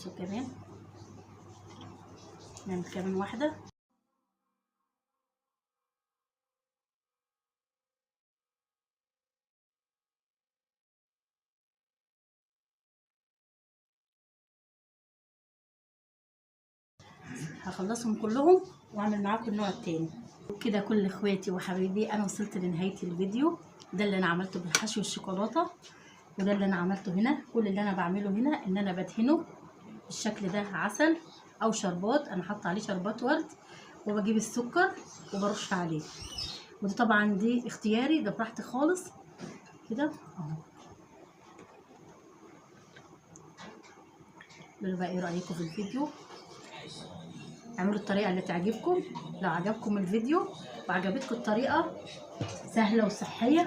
بصوا كمان نعمل كمان واحده. هخلصهم كلهم واعمل معاكم النوع التاني. كده كل اخواتي وحبايبي انا وصلت لنهايه الفيديو. ده اللي انا عملته بالحشو الشوكولاته، وده اللي انا عملته هنا. كل اللي انا بعمله هنا ان انا بدهنه بالشكل ده عسل او شربات، انا حاطه عليه شربات ورد، وبجيب السكر وبرش عليه. وده طبعا دي اختياري، ده براحتي خالص كده اهو. قولوا بقى ايه رايكم في الفيديو، اعملوا الطريقه اللي تعجبكم. لو عجبكم الفيديو وعجبتكم الطريقه سهله وصحيه